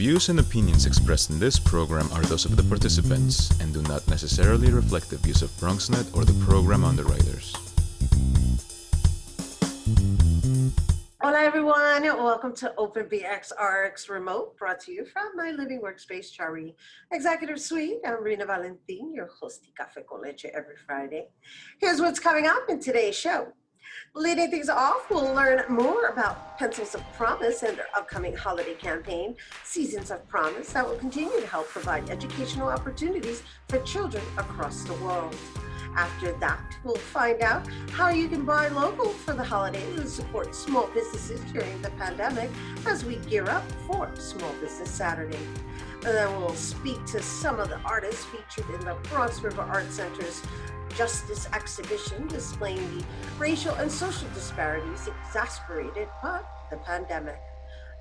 views and opinions expressed in this program are those of the participants and do not necessarily reflect the views of BronxNet or the program underwriters. Hola everyone, welcome to Open BxRx Remote, brought to you from my living workspace, Chari Executive Suite. I'm Rhina Valentin, your hosty Café con Leche every Friday. Here's what's coming up in today's show. Leading things off, we'll learn more about Pencils of Promise and their upcoming holiday campaign, Seasons of Promise, that will continue to help provide educational opportunities for children across the world. After that, we'll find out how you can buy local for the holidays and support small businesses during the pandemic as we gear up for Small Business Saturday. And then we'll speak to some of the artists featured in the Bronx River Art Center's Justice exhibition displaying the racial and social disparities exacerbated by the pandemic.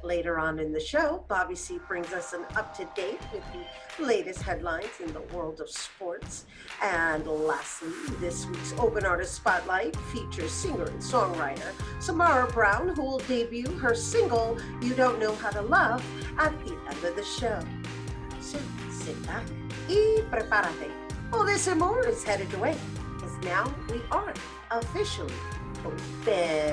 Later on in the show, Bobby C brings us an up-to-date with the latest headlines in the world of sports. And lastly, this week's Open Artist Spotlight features singer and songwriter Samara Brown, who will debut her single, You Don't Know How to Love, at the end of the show. So sit back y prepárate. All this and more is headed away, because now we are officially open.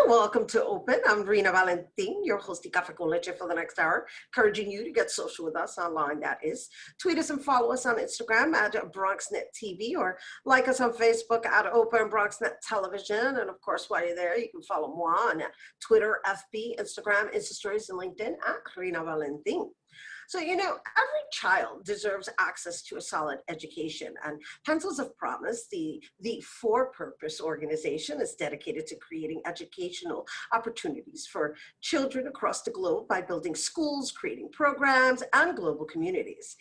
Welcome to Open. I'm Rhina Valentin, your hosty Café con Leche for the next hour, encouraging you to get social with us online, that is. Tweet us and follow us on Instagram at BronxNet TV, or like us on Facebook at Open BronxNet Television. And of course, while you're there, you can follow moi on Twitter, FB, Instagram, Insta Stories, and LinkedIn at Rhina Valentin. So, every child deserves access to a solid education, and Pencils of Promise, the for-purpose organization, is dedicated to creating educational opportunities for children across the globe by building schools, creating programs, and global communities.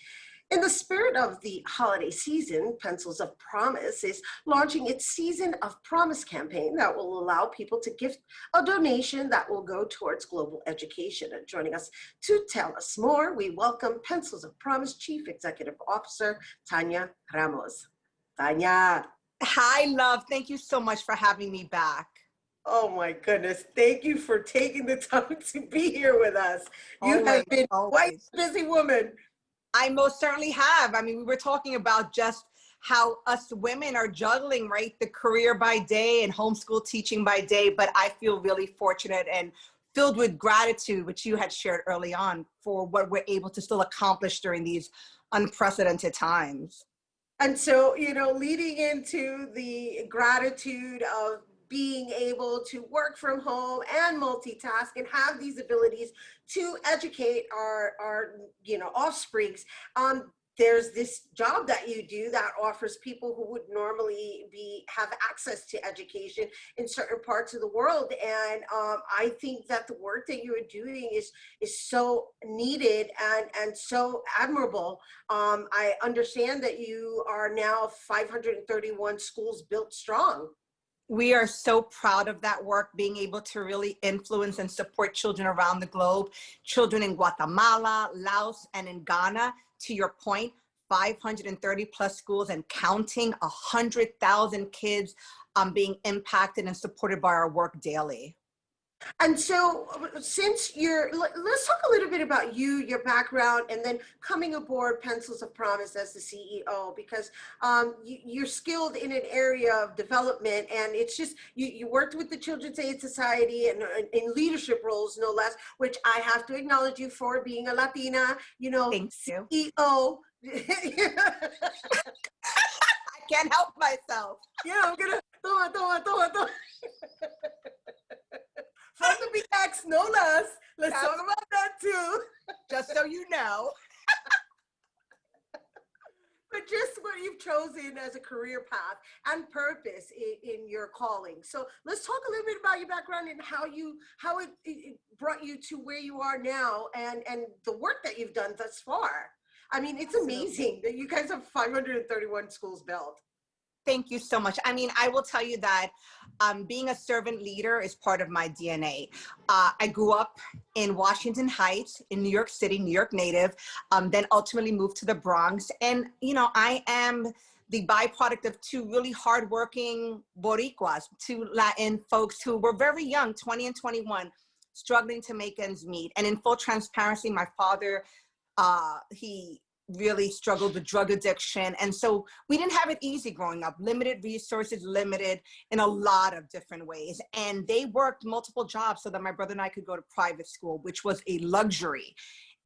In the spirit of the holiday season, Pencils of Promise is launching its Season of Promise campaign that will allow people to gift a donation that will go towards global education. And joining us to tell us more, we welcome Pencils of Promise Chief Executive Officer, Tanya Ramos. Tanya. Hi, love. Thank you so much for having me back. Oh my goodness. Thank you for taking the time to be here with us. You have been quite a busy woman. I most certainly have. I mean, we were talking about just how us women are juggling, right? The career by day and homeschool teaching by day. But I feel really fortunate and filled with gratitude, which you had shared early on, for what we're able to still accomplish during these unprecedented times. And so, leading into the gratitude of being able to work from home and multitask and have these abilities to educate our offsprings. There's this job that you do that offers people who would normally have access to education in certain parts of the world. And I think that the work that you are doing is so needed and so admirable. I understand that you are now 531 schools built strong. We are so proud of that work, being able to really influence and support children around the globe, children in Guatemala, Laos, and in Ghana. To your point, 530 plus schools and counting, 100,000 kids being impacted and supported by our work daily. And so since let's talk a little bit about you, your background, and then coming aboard Pencils of Promise as the CEO, because you're skilled in an area of development, and it's just, you worked with the Children's Aid Society and in leadership roles, no less, which I have to acknowledge you for being a Latina, Thank you. CEO. I can't help myself. Yeah, I'm gonna, toma. From the BX, no less. Let's talk about that too. Just so you know. But just what you've chosen education as a career path and purpose in your calling. So let's talk a little bit about your background and how it brought you to where you are now, and the work that you've done thus far. I mean, it's amazing that you guys have 531 schools built. Thank you so much. I mean, I will tell you that being a servant leader is part of my DNA. I grew up in Washington Heights, in New York City, New York native, then ultimately moved to the Bronx. And, you know, I am the byproduct of two really hardworking Boricuas, two Latin folks who were very young, 20 and 21, struggling to make ends meet. And in full transparency, my father, he really struggled with drug addiction. And so we didn't have it easy growing up, limited resources, limited in a lot of different ways. And they worked multiple jobs so that my brother and I could go to private school, which was a luxury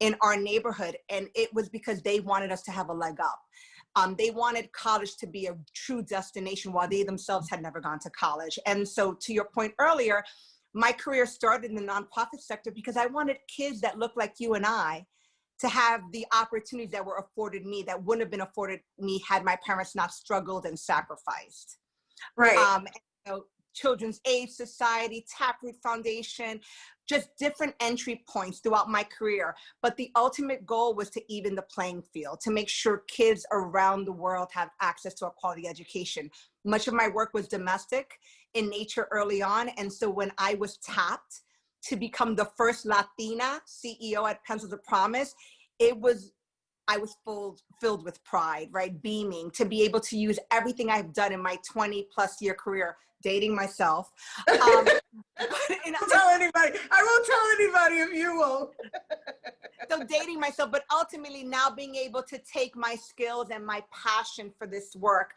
in our neighborhood. And it was because they wanted us to have a leg up. They wanted college to be a true destination while they themselves had never gone to college. And so to your point earlier, my career started in the nonprofit sector because I wanted kids that looked like you and I to have the opportunities that were afforded me that wouldn't have been afforded me had my parents not struggled and sacrificed. Right. And, you know, Children's Aid Society, Taproot Foundation, just different entry points throughout my career. But the ultimate goal was to even the playing field, to make sure kids around the world have access to a quality education. Much of my work was domestic in nature early on. And so when I was tapped to become the first Latina CEO at Pencils of Promise, I was filled with pride, right? Beaming to be able to use everything I've done in my 20+ year career, dating myself. I won't tell anybody. I won't tell anybody if you won't. So dating myself, but ultimately now being able to take my skills and my passion for this work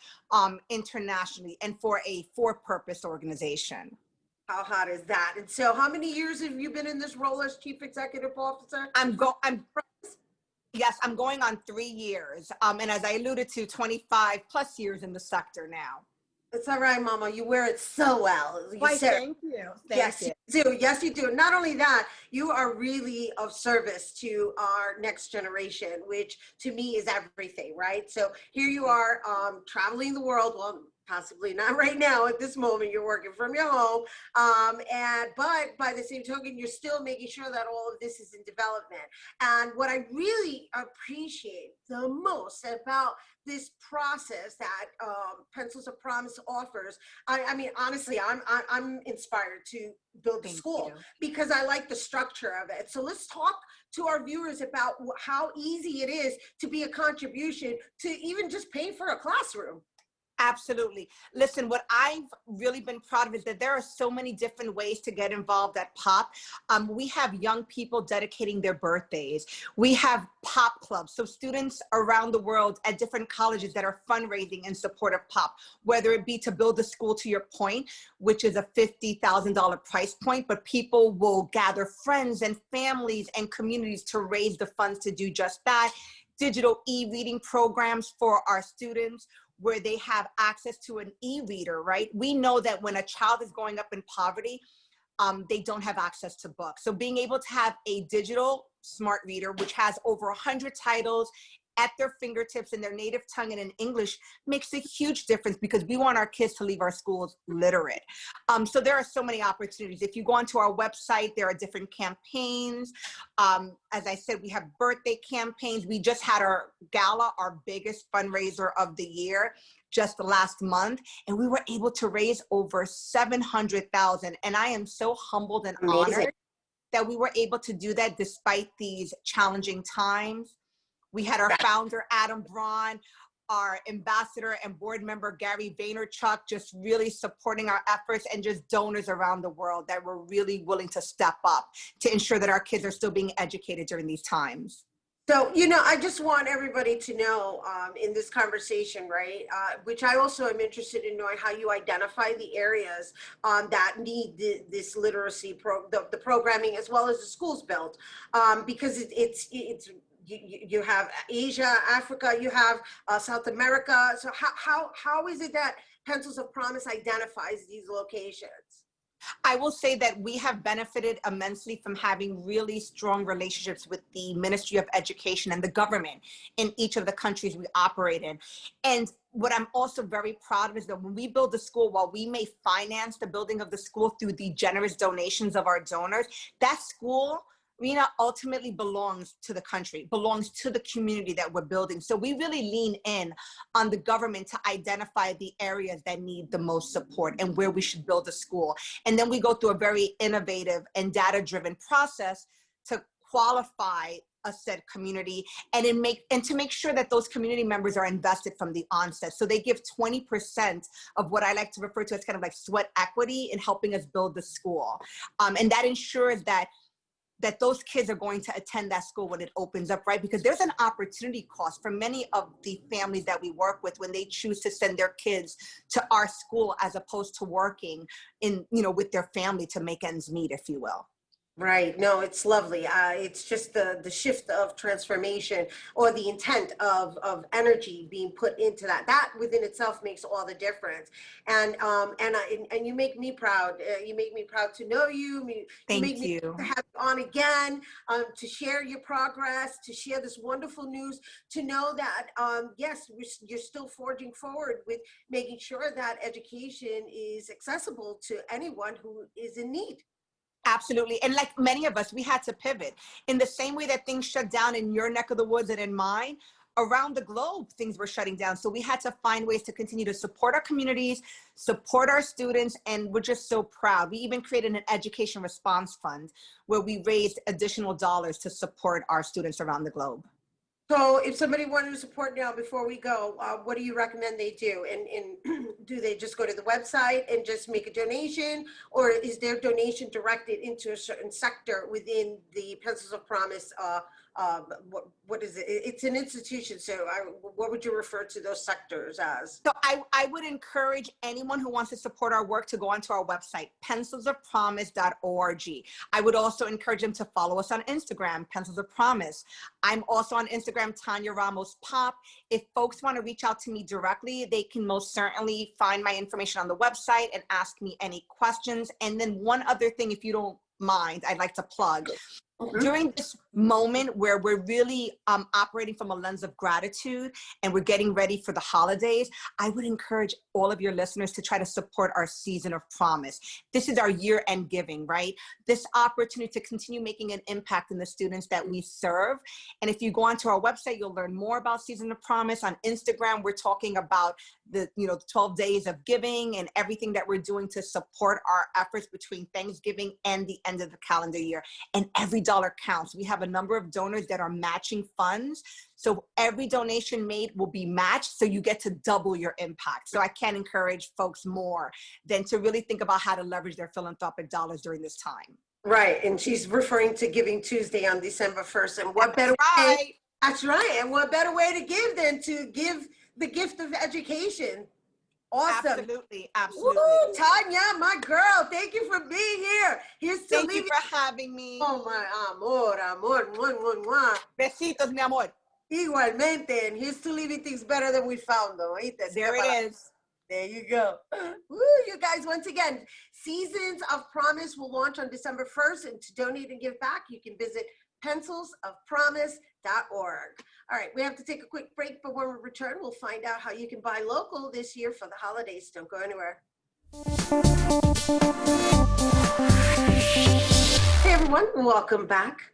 internationally and for a for-purpose organization. How hot is that? And so how many years have you been in this role as Chief Executive Officer? Yes, I'm going on 3 years. And as I alluded to, 25+ years in the sector now. It's all right, Mama. You wear it so well. Thank you. Yes, you do. Yes, you do. Not only that, you are really of service to our next generation, which to me is everything, right? So here you are traveling the world. Well, possibly not right now at this moment, you're working from your home. But by the same token, you're still making sure that all of this is in development. And what I really appreciate the most about this process that Pencils of Promise offers, I mean, honestly, I'm inspired to build a school because I like the structure of it. So let's talk to our viewers about how easy it is to be a contribution to even just pay for a classroom. Absolutely. Listen, what I've really been proud of is that there are so many different ways to get involved at POP. We have young people dedicating their birthdays. We have POP clubs, so students around the world at different colleges that are fundraising in support of POP, whether it be to build a school, to your point, which is a $50,000 price point, but people will gather friends and families and communities to raise the funds to do just that. Digital e-reading programs for our students, where they have access to an e-reader, right? We know that when a child is growing up in poverty, they don't have access to books. So being able to have a digital smart reader, which has over 100 titles at their fingertips in their native tongue and in English, makes a huge difference because we want our kids to leave our schools literate. So there are so many opportunities. If you go onto our website, there are different campaigns. As I said, we have birthday campaigns. We just had our gala, our biggest fundraiser of the year, just last month, and we were able to raise over $700,000. And I am so humbled and honored that we were able to do that despite these challenging times. We had our founder, Adam Braun, our ambassador and board member, Gary Vaynerchuk, just really supporting our efforts, and just donors around the world that were really willing to step up to ensure that our kids are still being educated during these times. So, you know, I just want everybody to know in this conversation, right, which I also am interested in knowing how you identify the areas that need this literacy, the programming, as well as the schools built, because you have Asia, Africa, you have South America. So how is it that Pencils of Promise identifies these locations? I will say that we have benefited immensely from having really strong relationships with the Ministry of Education and the government in each of the countries we operate in. And what I'm also very proud of is that when we build a school, while we may finance the building of the school through the generous donations of our donors, that school, Rhina, ultimately belongs to the country, belongs to the community that we're building. So we really lean in on the government to identify the areas that need the most support and where we should build a school. And then we go through a very innovative and data-driven process to qualify a said community and to make sure that those community members are invested from the onset. So they give 20% of what I like to refer to as kind of like sweat equity in helping us build the school. And that ensures that those kids are going to attend that school when it opens up, right? Because there's an opportunity cost for many of the families that we work with when they choose to send their kids to our school as opposed to working with their family to make ends meet, if you will. Right. No, it's lovely. It's just the shift of transformation or the intent of energy being put into that. That within itself makes all the difference. And you make me proud. You make me proud to know you. You make me to have you on again, to share your progress, to share this wonderful news, to know that yes, you're still forging forward with making sure that education is accessible to anyone who is in need. Absolutely. And like many of us, we had to pivot in the same way that things shut down in your neck of the woods and in mine. Around the globe, things were shutting down. So we had to find ways to continue to support our communities, support our students, and we're just so proud. We even created an education response fund where we raised additional dollars to support our students around the globe. So if somebody wanted to support now, before we go, what do you recommend they do? And do they just go to the website and just make a donation, or is their donation directed into a certain sector within the Pencils of Promise? What is it? It's an institution. So what would you refer to those sectors as? So I would encourage anyone who wants to support our work to go onto our website, pencilsofpromise.org. I would also encourage them to follow us on Instagram, Pencils of Promise. I'm also on Instagram, Tanya Ramos Pop. If folks want to reach out to me directly, they can most certainly find my information on the website and ask me any questions. And then one other thing, if you don't mind, I'd like to plug. During this moment where we're really operating from a lens of gratitude and we're getting ready for the holidays, I would encourage all of your listeners to try to support our season of promise. This is our year-end giving, right? This opportunity to continue making an impact in the students that we serve. And if you go onto our website, you'll learn more about Season of Promise. On Instagram, we're talking about the 12 days of giving and everything that we're doing to support our efforts between Thanksgiving and the end of the calendar year. And every dollar counts. We have a number of donors that are matching funds. So every donation made will be matched. So you get to double your impact. So I can't encourage folks more than to really think about how to leverage their philanthropic dollars during this time. Right. And she's referring to Giving Tuesday on December 1st. And what better way? That's right. And what better way to give than to give the gift of education? Awesome. Absolutely. Absolutely. Woo, Tanya, my girl, thank you for being here. Thank you for having me. Oh, my amor. Besitos, mi amor. Igualmente. And here's to leaving things better than we found them. There it is. There you go. Woo, you guys, once again, Seasons of Promise will launch on December 1st. And to donate and give back, you can visit pencilsofpromise.org. All right, we have to take a quick break, but when we return, we'll find out how you can buy local this year for the holidays. Don't go anywhere. Hey everyone, welcome back.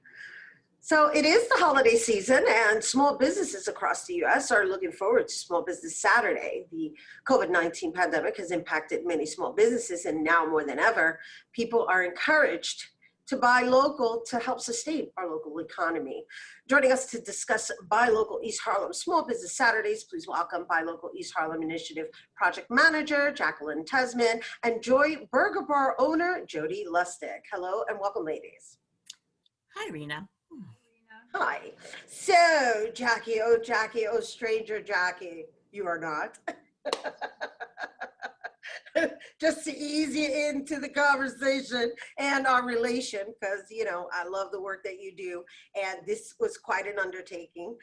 So it is the holiday season, and small businesses across the U.S. are looking forward to Small Business Saturday. The COVID-19 pandemic has impacted many small businesses, and now more than ever, people are encouraged to buy local to help sustain our local economy. Joining us to discuss Buy Local East Harlem Small Business Saturdays, please welcome Buy Local East Harlem Initiative Project Manager, Jacqueline Tesman, and Joy Burger Bar owner, Jodi Lustig. Hello and welcome, ladies. Hi, Rhina. Hi. So, Jackie, oh stranger Jackie, you are not. just to ease you into the conversation and our relation, because, you know, I love the work that you do. And this was quite an undertaking,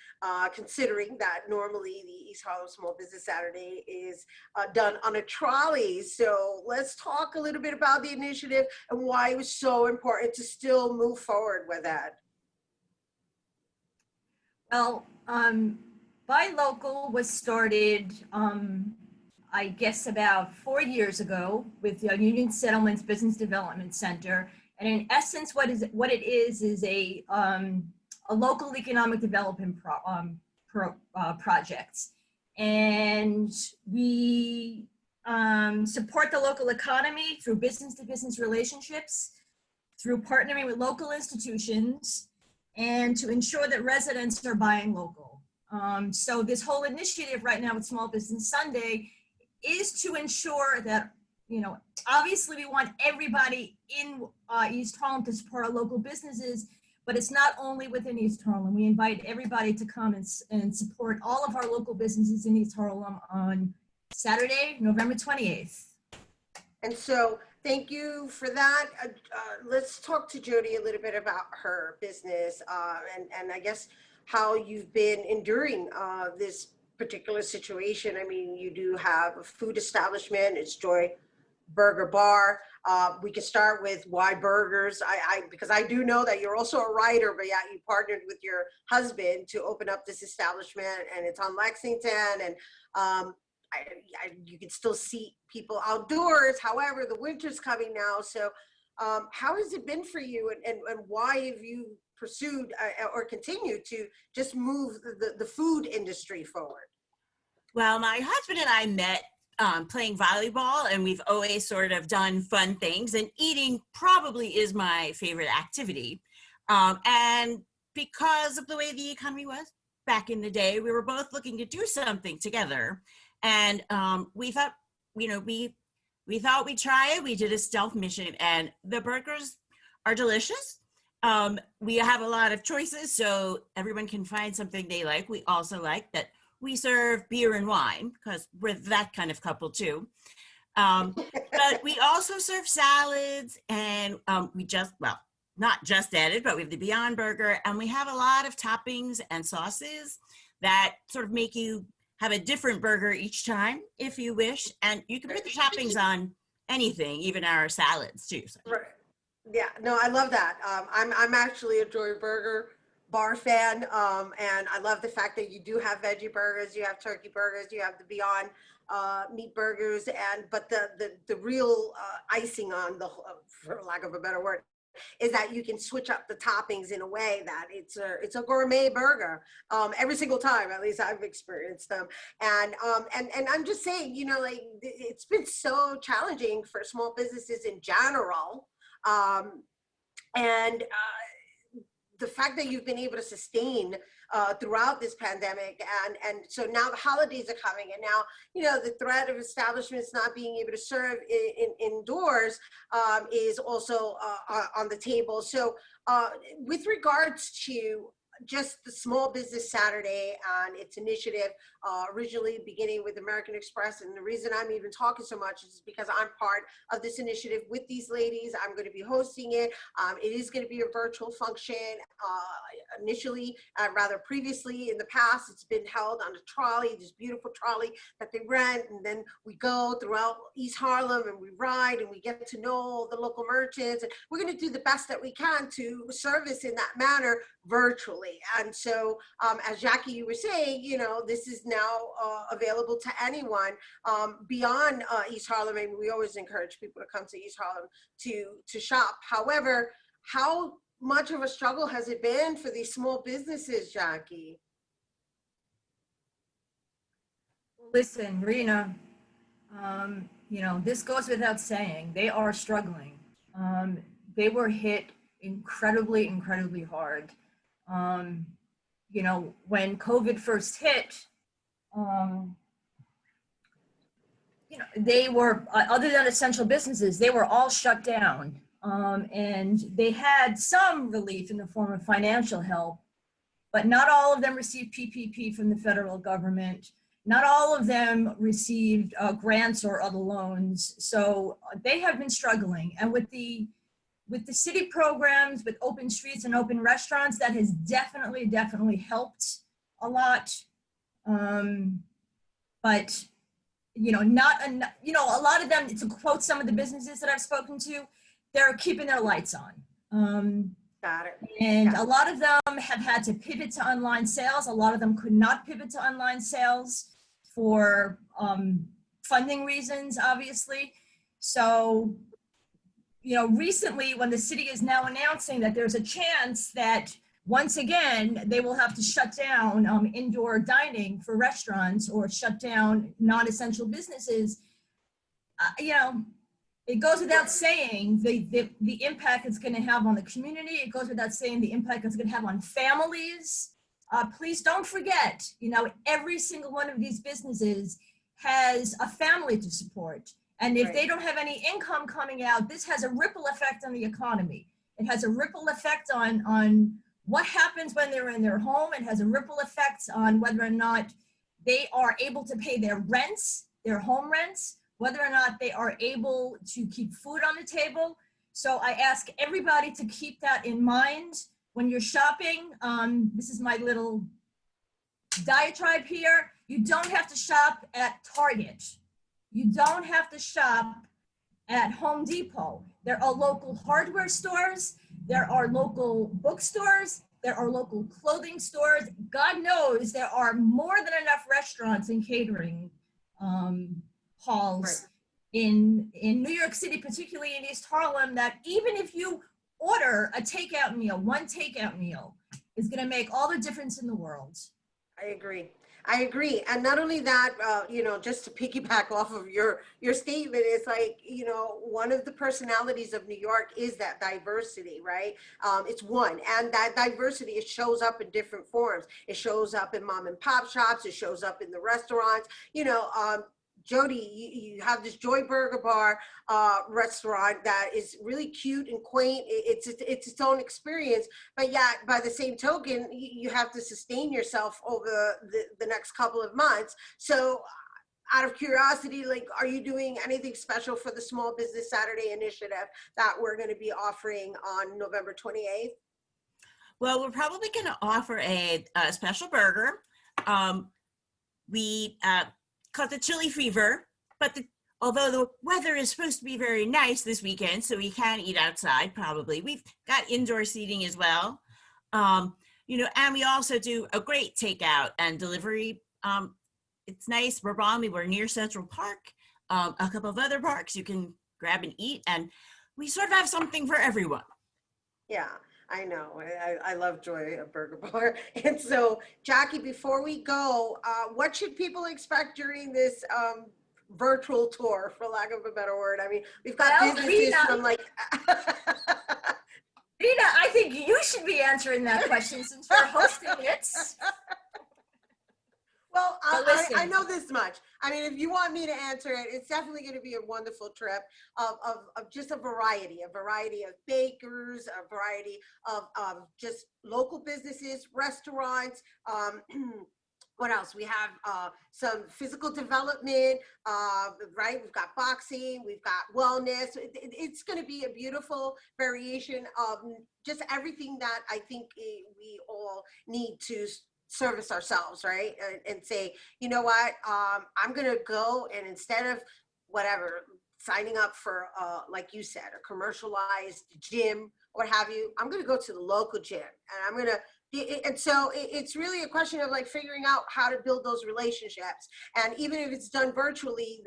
considering that normally the East Harlem Small Business Saturday is done on a trolley. So let's talk a little bit about the initiative and why it was so important to still move forward with that. Well, Buy Local was started, I guess about 4 years ago with the Union Settlements Business Development Center. And in essence, what it is a local economic development projects. And we support the local economy through business-to-business relationships, through partnering with local institutions, and to ensure that residents are buying local. So this whole initiative right now with Small Business Sunday is to ensure that, you know, obviously we want everybody in East Harlem to support our local businesses, but it's not only within East Harlem. We invite everybody to come and support all of our local businesses in East Harlem on Saturday, November 28th. And so thank you for that. Let's talk to Jodi a little bit about her business and I guess how you've been enduring this particular situation. I mean, you do have a food establishment, it's Joy Burger Bar. We can start with why burgers. Because I do know that you're also a writer, but yeah, you partnered with your husband to open up this establishment, and it's on Lexington, and you can still see people outdoors. However, the winter's coming now. So how has it been for you, and why have you pursued or continued to just move the food industry forward? Well, my husband and I met playing volleyball, and we've always sort of done fun things, and eating probably is my favorite activity. And because of the way the economy was back in the day, we were both looking to do something together. And we thought, you know, we thought we'd try it. We did a stealth mission, and the burgers are delicious. We have a lot of choices, so everyone can find something they like. We also like that we serve beer and wine, because we're that kind of couple too. But we also serve salads, and we just, well, not just added, but we have the Beyond Burger, and we have a lot of toppings and sauces that sort of make you have a different burger each time, if you wish. And you can put the toppings on anything, even our salads too. So. Right. Yeah, no, I love that. I'm actually a Joy Burger Bar fan, and I love the fact that you do have veggie burgers, you have turkey burgers, you have the Beyond meat burgers, but the real icing on the, for lack of a better word, is that you can switch up the toppings in a way that it's a gourmet burger every single time. At least I've experienced them, and I'm just saying, you know, like, it's been so challenging for small businesses in general, and the fact that you've been able to sustain throughout this pandemic, and so now the holidays are coming, and now, you know, the threat of establishments not being able to serve indoors is also on the table. So with regards to just the Small Business Saturday and its initiative, originally beginning with American Express, and the reason I'm even talking so much is because I'm part of this initiative with these ladies. I'm going to be hosting it. It is going to be a virtual function. Initially, rather previously in the past, it's been held on a trolley, this beautiful trolley that they rent, and then we go throughout East Harlem and we ride and we get to know the local merchants, and we're going to do the best that we can to service in that manner virtually. And so, as Jackie, you were saying, you know, this is now available to anyone beyond East Harlem. And we always encourage people to come to East Harlem to shop. However, how much of a struggle has it been for these small businesses, Jackie? Listen, Rhina, you know, this goes without saying, they are struggling. They were hit incredibly, incredibly hard. You know, when COVID first hit, you know, they were, other than essential businesses, they were all shut down. And they had some relief in the form of financial help, but not all of them received PPP from the federal government. not all of them received grants or other loans. So they have been struggling. And with the city programs, with open streets and open restaurants, that has definitely helped a lot. But, you know, not enough, you know, a lot of them, to quote some of the businesses that I've spoken to, they're keeping their lights on. Got it. And a lot of them have had to pivot to online sales. A lot of them could not pivot to online sales for funding reasons, obviously. So, you know, recently when the city is now announcing that there's a chance that once again, they will have to shut down indoor dining for restaurants or shut down non-essential businesses, you know, it goes without saying the impact it's going to have on the community. It goes without saying the impact it's going to have on families. Please don't forget, you know, every single one of these businesses has a family to support. And if they don't have any income coming out, this has a ripple effect on the economy. It has a ripple effect on what happens when they're in their home. It has a ripple effect on whether or not they are able to pay their rents, their home rents, whether or not they are able to keep food on the table. So I ask everybody to keep that in mind when you're shopping. This is my little diatribe here. You don't have to shop at Target. You don't have to shop at Home Depot. There are local hardware stores. There are local bookstores. There are local clothing stores. God knows there are more than enough restaurants and catering halls in New York City, particularly in East Harlem, that even if you order a takeout meal, one takeout meal is going to make all the difference in the world. I agree. And not only that, you know, just to piggyback off of your statement, it's like, you know, one of the personalities of New York is that diversity, right? It's one, and that diversity, it shows up in different forms. It shows up in mom and pop shops. It shows up in the restaurants, you know. Jodi, you have this Joy Burger Bar restaurant that is really cute and quaint. It's its own experience, but yet by the same token, you have to sustain yourself over the next couple of months. So out of curiosity, like, are you doing anything special for the Small Business Saturday initiative that we're going to be offering on November 28th? Well, we're probably going to offer a special burger. We called the Chili Fever, but although the weather is supposed to be very nice this weekend, so we can eat outside probably. We've got indoor seating as well. You know, and we also do a great takeout and delivery. It's nice. We're near Central Park, a couple of other parks you can grab and eat, and we sort of have something for everyone. Yeah, I know. I love Joy Burger Bar. And so, Jackie, before we go, what should people expect during this virtual tour, for lack of a better word? I mean, we've got businesses from like... Rhina, I think you should be answering that question since you're hosting it. Well, I know this much. I mean, if you want me to answer it, it's definitely going to be a wonderful trip of just a variety of bakers, a variety of just local businesses, restaurants. What else? We have some physical development, right? We've got boxing, we've got wellness. It's going to be a beautiful variation of just everything that I think we all need to service ourselves, right? And say, you know what, I'm gonna go, and instead of whatever, signing up for, like you said, a commercialized gym, what have you, I'm gonna go to the local gym, and I'm gonna, and so it's really a question of like figuring out how to build those relationships. And even if it's done virtually,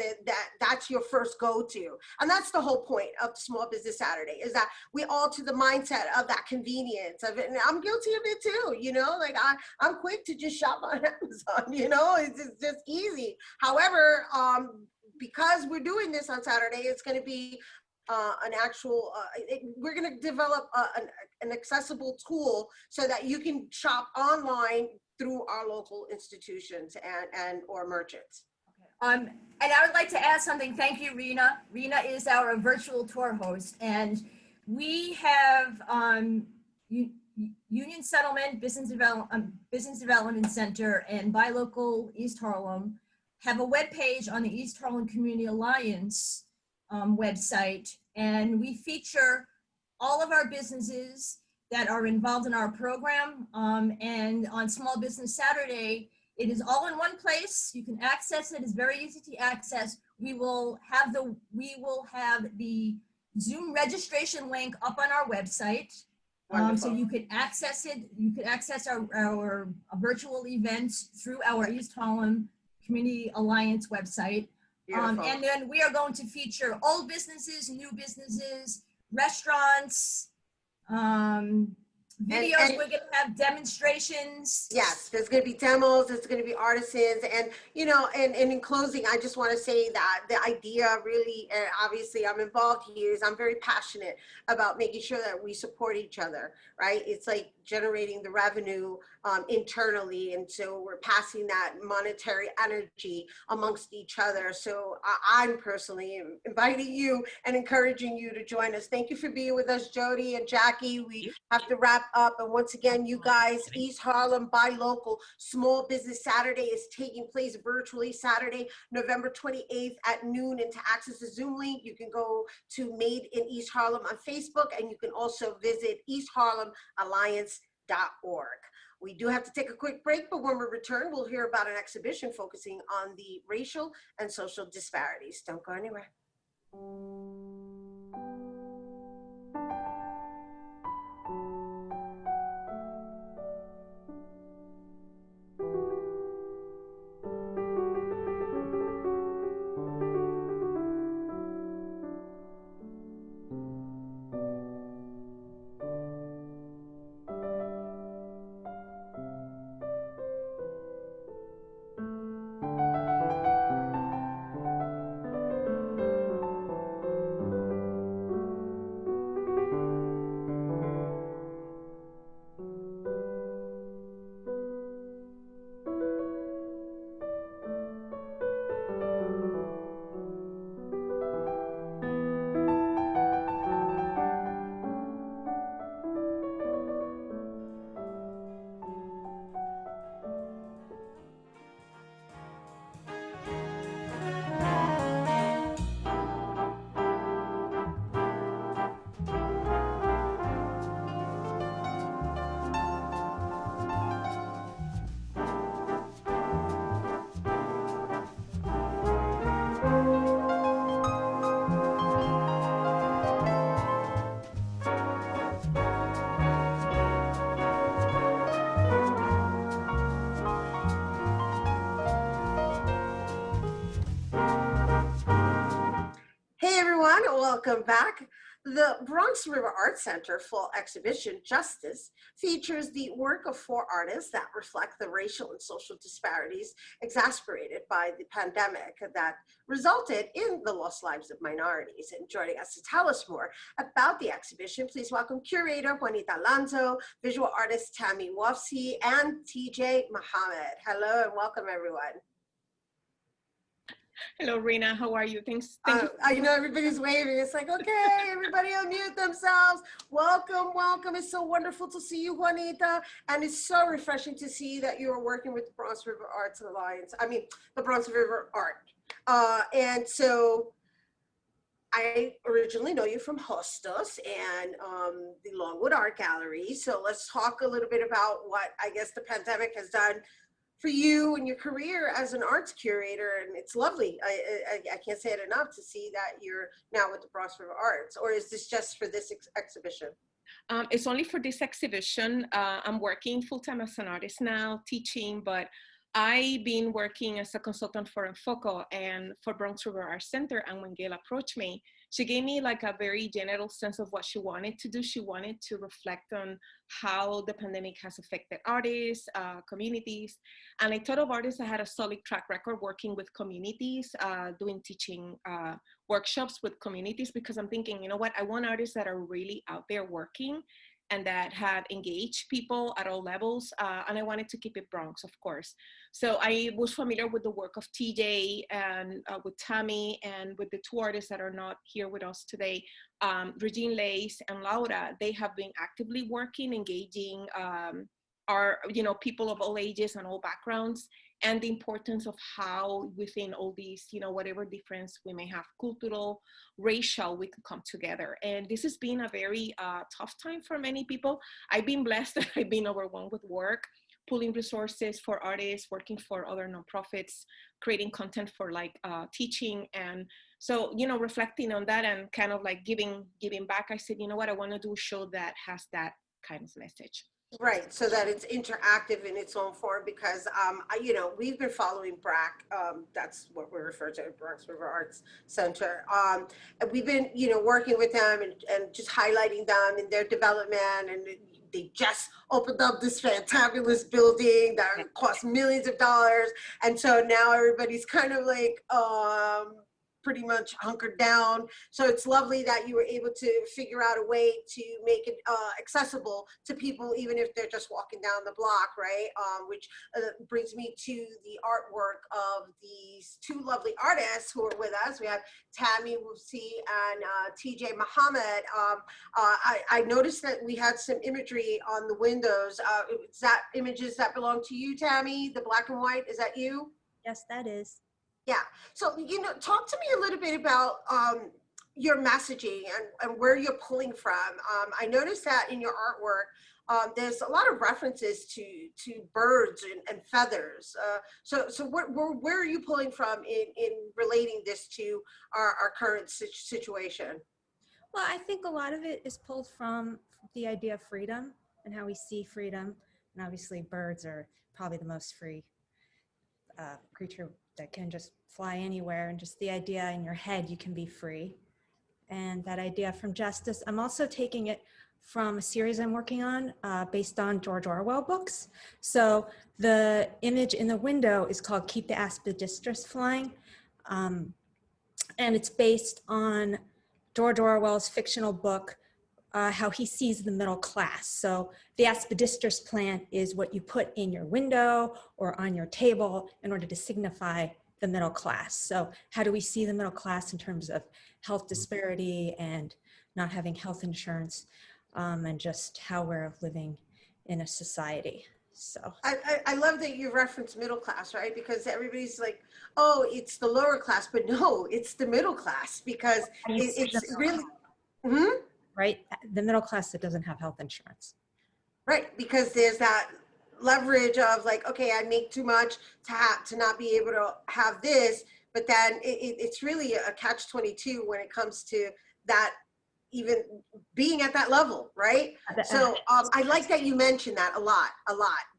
that's your first go-to. And that's the whole point of Small Business Saturday, is that we all to the mindset of that convenience of it. And I'm guilty of it too, you know, like I'm quick to just shop on Amazon, you know, it's just easy. However, because we're doing this on Saturday, it's going to be an actual, we're going to develop an accessible tool so that you can shop online through our local institutions and or merchants. And I would like to add something. Thank you, Rhina. Rhina is our virtual tour host, and we have Union Settlement Business Development Center and Buy Local East Harlem have a webpage on the East Harlem Community Alliance website, and we feature all of our businesses that are involved in our program. And on Small Business Saturday, it is all in one place. You can access it. It's very easy to access. We will have the Zoom registration link up on our website. So you could access it. You could access our virtual events through our East Harlem Community Alliance website. And then we are going to feature old businesses, new businesses, restaurants, videos. And we're going to have demonstrations. Yes, there's going to be demos, there's going to be artisans, and you know, and in closing, I just want to say that the idea really, and obviously I'm involved here, is I'm very passionate about making sure that we support each other, right? It's like generating the revenue internally, and so we're passing that monetary energy amongst each other. So I'm personally inviting you and encouraging you to join us. Thank you for being with us, Jodi and Jackie. We have to wrap up, and once again, you guys, East Harlem Buy Local Small Business Saturday is taking place virtually Saturday, November 28th at noon. And to access the Zoom link, you can go to Made in East Harlem on Facebook, and you can also visit eastharlemalliance.org. We do have to take a quick break, but when we return, we'll hear about an exhibition focusing on the racial and social disparities. Don't go anywhere. Hey everyone, welcome back. The Bronx River Art Center Fall Exhibition Justice features the work of 4 artists that reflect the racial and social disparities exacerbated by the pandemic that resulted in the lost lives of minorities. And joining us to tell us more about the exhibition, please welcome curator Juanita Lanzo, visual artist Tammy Wofsy, and TJ Muhammad. Hello and welcome everyone. Hello, Rhina. How are you? Thanks. Thank you. I know everybody's waving. It's like, okay, everybody unmute themselves. Welcome, welcome. It's so wonderful to see you, Juanita. And it's so refreshing to see that you're working with the Bronx River Arts Alliance. I mean, the Bronx River Art. And so I originally know you from Hostos and the Longwood Art Gallery. So let's talk a little bit about what I guess the pandemic has done for you and your career as an arts curator, and it's lovely. I can't say it enough to see that you're now with the Bronx River Arts. Or is this just for this exhibition? It's only for this exhibition. I'm working full-time as an artist now, teaching, but I've been working as a consultant for Enfoco and for Bronx River Art Center. And when Gail approached me, she gave me like a very general sense of what she wanted to do. She wanted to reflect on how the pandemic has affected artists, communities. And I thought of artists that had a solid track record working with communities, doing teaching workshops with communities, because I'm thinking, you know what, I want artists that are really out there working and that have engaged people at all levels. And I wanted to keep it Bronx, of course. So I was familiar with the work of TJ and with Tammy and with the 2 artists that are not here with us today, Regine Lace and Laura. They have been actively working, engaging are, you know, people of all ages and all backgrounds, and the importance of how within all these, you know, whatever difference we may have, cultural, racial, we can come together. And this has been a very tough time for many people. I've been blessed that I've been overwhelmed with work, pulling resources for artists, working for other nonprofits, creating content for like teaching. And so, you know, reflecting on that and kind of like giving back, I said, you know what, I want to do a show that has that kind of message. Right, so that it's interactive in its own form, because you know, we've been following BRAC, that's what we refer to as Bronx River Arts Center, and we've been, you know, working with them and just highlighting them in their development, and they just opened up this fantabulous building that cost millions of dollars, and so now everybody's kind of like pretty much hunkered down. So it's lovely that you were able to figure out a way to make it accessible to people, even if they're just walking down the block, right? Which brings me to the artwork of these two lovely artists who are with us. We have Tammy Wufsi and TJ Muhammad. I noticed that we had some imagery on the windows. Is that images that belong to you, Tammy? The black and white, is that you? Yes, that is. Yeah. So, you know, talk to me a little bit about your messaging and where you're pulling from. I noticed that in your artwork, there's a lot of references to birds and feathers. So where are you pulling from in relating this to our current situation? Well, I think a lot of it is pulled from the idea of freedom and how we see freedom. And obviously birds are probably the most free creature that can just fly anywhere, and just the idea in your head you can be free, and that idea from justice. I'm also taking it from a series I'm working on based on George Orwell books. So the image in the window is called Keep the Aspidistras Flying, and it's based on George Orwell's fictional book, how he sees the middle class. So the aspidistras plant is what you put in your window or on your table in order to signify the middle class. So how do we see the middle class in terms of health disparity and not having health insurance, and just how we're living in a society? So I love that you reference middle class, right? Because everybody's like, oh, it's the lower class, but no, it's the middle class, because it's really, right? The middle class that doesn't have health insurance. Right, because there's that leverage of like, okay, I make too much to not be able to have this, but then it's really a catch-22 when it comes to that, even being at that level, right? So I like that you mentioned that a lot,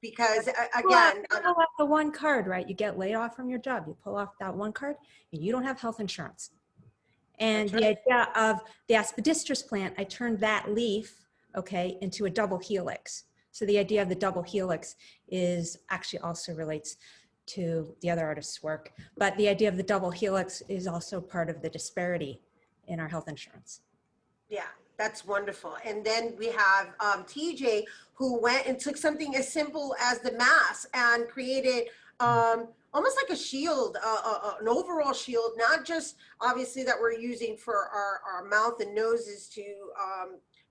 because again, you pull off the one card, right? You get laid off from your job, you pull off that one card, and you don't have health insurance. And the idea of the aspidistras plant, I turned that leaf, okay, into a double helix. So the idea of the double helix is actually also relates to the other artist's work, but the idea of the double helix is also part of the disparity in our health insurance. Yeah, that's wonderful. And then we have TJ, who went and took something as simple as the mask and created almost like a shield, an overall shield, not just obviously that we're using for our mouth and noses to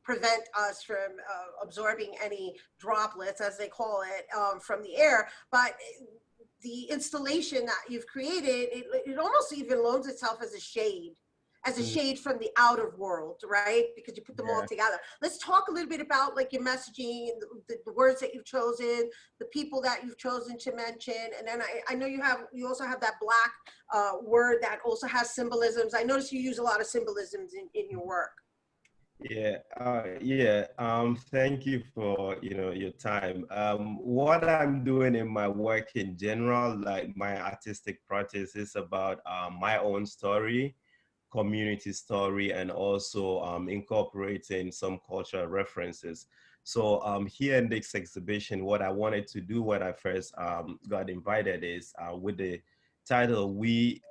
prevent us from absorbing any droplets, as they call it, from the air, but the installation that you've created, it almost even loans itself as a shade from the outer world, right? Because you put them all together. Let's talk a little bit about like your messaging and the words that you've chosen, the people that you've chosen to mention. And then I know you also have that black word that also has symbolisms. I notice you use a lot of symbolisms in your work. Thank you for your time. What I'm doing in my work in general, like my artistic practice, is about my own story, community story, and also incorporating some cultural references. So here in this exhibition, what I wanted to do when I first got invited is with the title, we